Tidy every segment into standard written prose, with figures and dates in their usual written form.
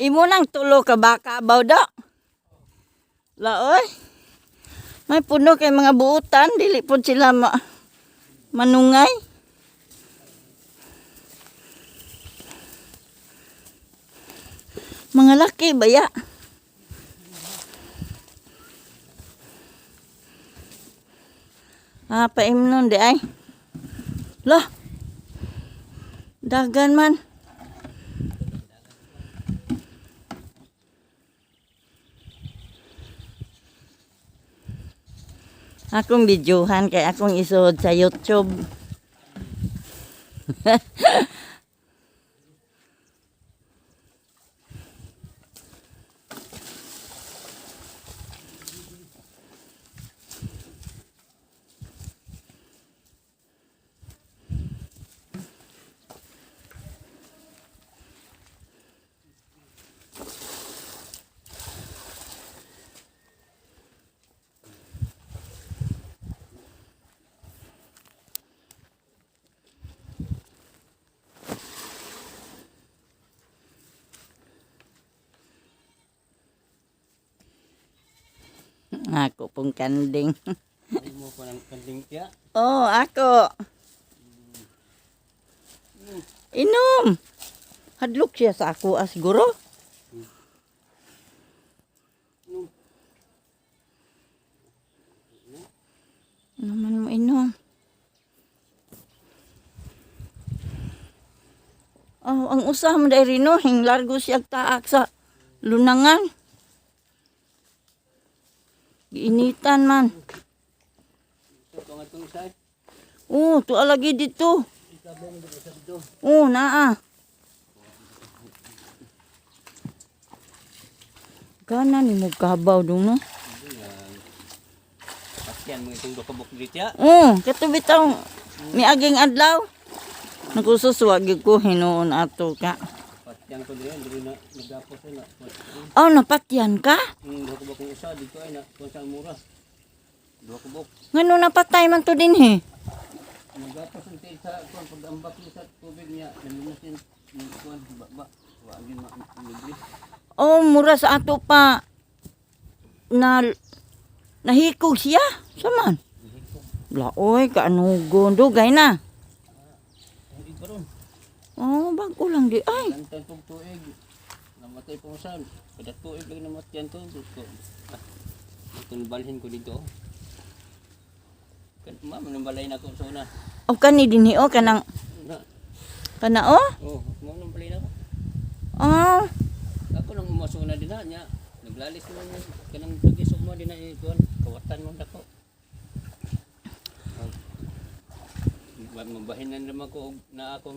Imo nang tulo ka baka baw do. Laoy. May puno kay mga buutan, dili po sila manungay. Mga laki baya. Paim nun di ay. Lah. Dagan man. Akong videohan kay akong isuod sa YouTube. Ako pong kanding. Ay mo pa ng kanding tiya. Oh, ako. Inom. Hadlok siya sa ako siguro. Naman mo inom. Oh, ang usaha mo dahil rino, largo siya taak sa lunangan. Giinitan man. Oh, tu lagi dito. Oh, naa. Kana ni mo kabaw dong no. Pasyan mo itong dokabok dito ya. Oh, kato bitaw miaging adlaw. Nagsusuwag ko hinuon ato ka. Pasyan ko diri na nagapos na. Oh, napatyan ka? Dokabok ng isa dito ay na kung saan mura. Dokabok. Ngano napatay man to din he? Nagapos ang tayo sa kuwan pag-ambak sa tubig niya. Naminasin ng kuwan baba. Wagin libre. Oh, mura sa ato pa nahikog siya. Saman? Laoy, kaanugon. Dugay na. Oh, bago lang di ay. Lantan pong tuig. Namatay pong saan. Kada tuig lang namatayan to. Itong balhin ko dito. Ma'am, nambalay na ako sa una. O kani din o kanang kana o? Oh, ma'am, nambalay na ako. Ah, Ako nang umasuna din na niya. Naglalis mo niya. Kanang tagisog mo din na ikuan. Kawatan mo na ko. Mabahinan naman ko na ako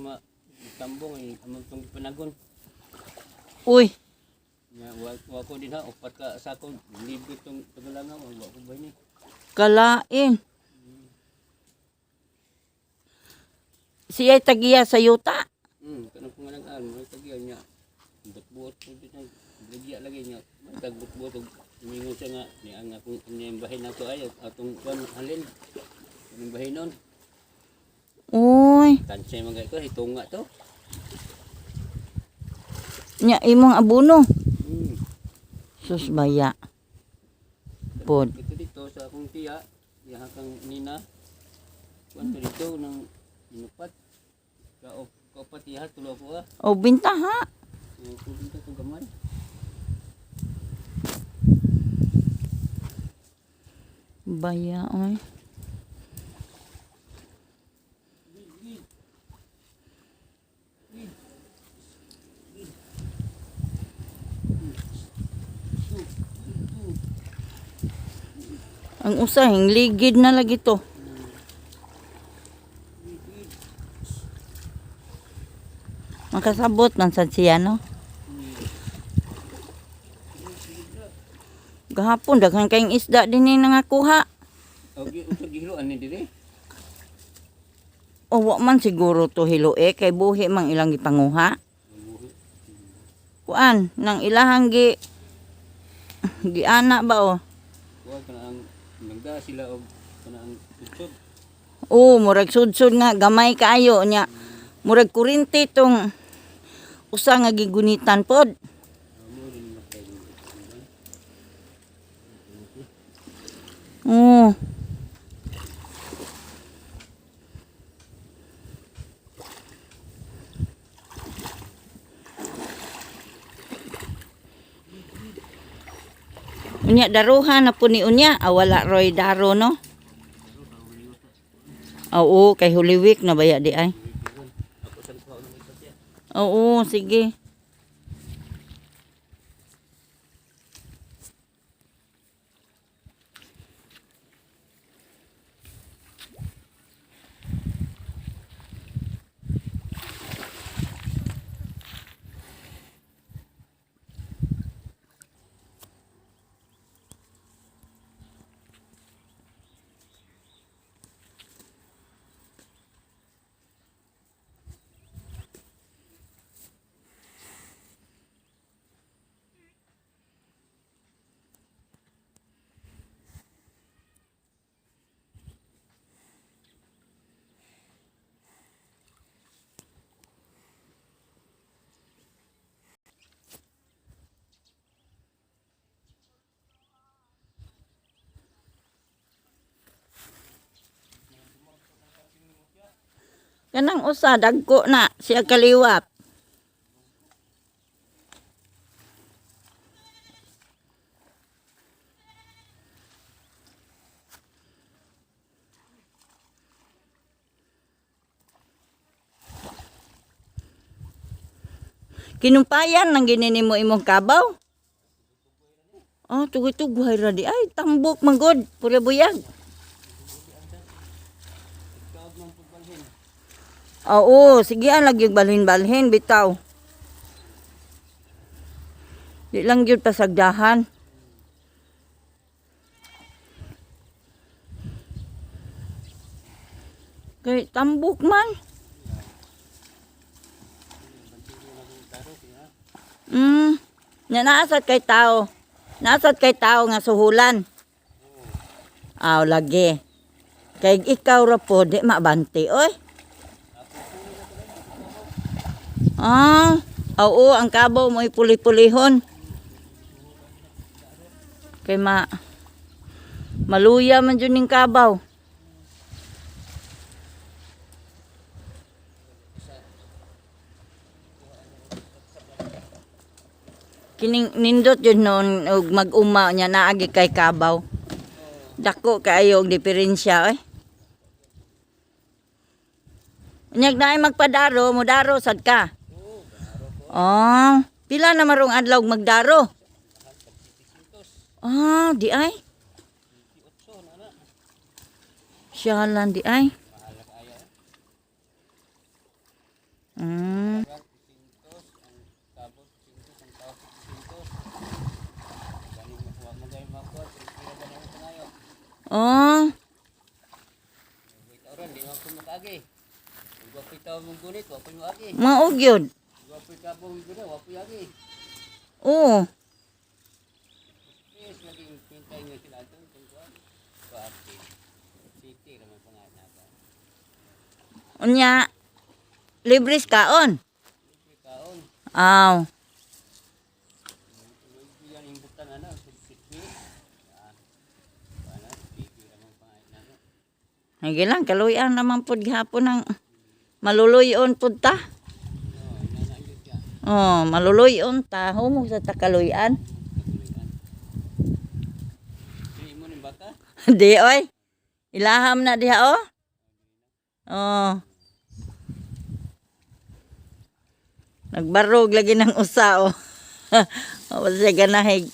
tambong ay among tong panagon. uy, Nya wa ko din ha upat ka sa ako libre tong tagalangaw wa ko bahin ni. kalain. Siya tagiya sa yuta. Kanang pangalan mo tagiya niya. Butbuot ko din ang ligya lagi niya. Tagbutbuot og mingon siya nga ni ang akong inyong bahin nato ay atong kuan halin. Kanang bahinon. Uy, Tansay mga ito hitunga to. nya imong abuno. Hmm. Sus baya. Pod. Ito dito sa akong tiya, yaha kang nina. Kuan to dito nang inupat. Kaupat yaha tulo ko ah. O binta ha. Kung dito to gamay. Baya oy. Ang usahing ligid na lagi to. Makasabot man sad siya no. Gahapon daghan kayong isda din ni nangakuha. Okay, usag gihilo ani dire. O wa man siguro to hiloe kay buhi mang ilang gipanguha. Kuan nang ilahang giana ba o? Kuha ka na ang nagda sila og kana ang tutsod. Oo, murag sudsud nga gamay kaayo nya. Murag kurinti tong usa nga gigunitan pod. Oh. Unya daruhan na po ni unya. Wala roy daro no. Oo, kay Holy Week na baya di ay. Ako sa kuha ng ito siya. Oo, sige. Kanang usa dagko na siya kaliwat. Kinumpayan nang ginini mo imong kabaw. Oh, tugoy-tugoy ra di ay tambok manggod, pura buyag. Oo, sige lagi balhin-balhin bitaw. Di lang gyud pasagdahan. Kay tambok man. Naasat kay tao. Naasat kay tao nga suhulan. Aw lagi. Kay ikaw ra po di mabanti oy. Oo, ang kabaw mo ipuli-pulihon. Kay maluya man dyan yung kabaw. Kining nindot yun noon mag-uma niya naagi kay kabaw. Dako kayo ang diferensya eh. Unyag na ay magpadaro, mudaro sad ka. Oh, pila na marong adlaw magdaro? Di ay. Siyalan di ay. Oh. Maog yun. Oo. Unya, libres kaon. Aw. Hige lang, kaluyan naman po gihapon ng maluluyon po ta. Oh, maluluyon ta. Humog sa takaluyan. Di oy. Ilaham na diha oh. Oh. Nagbarog lagi ng usa oh. Wala siya ganahig.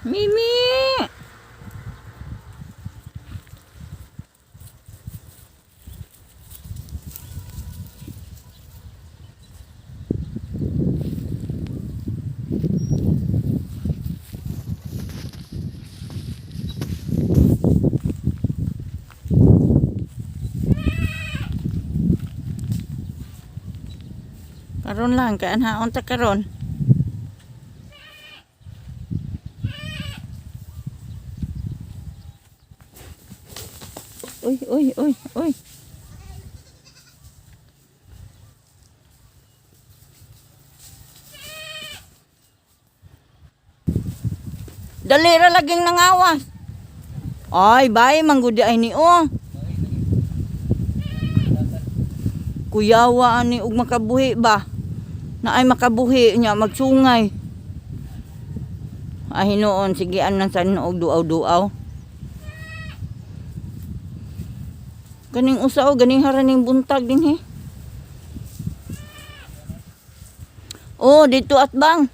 Mimi. karon lang kay anhaon ta karon. Uy, uy, uy, uy. Dali ra laging nangawas. Ay, bay, manggudi ay ni o. Kuyawa ani ug makabuhi ba? Na ay makabuhi niya magsungay. Ay hinuon sige anan sa og duaw-duaw. Kaning usaw ganing haraning buntag din he. Oh, dito at bang.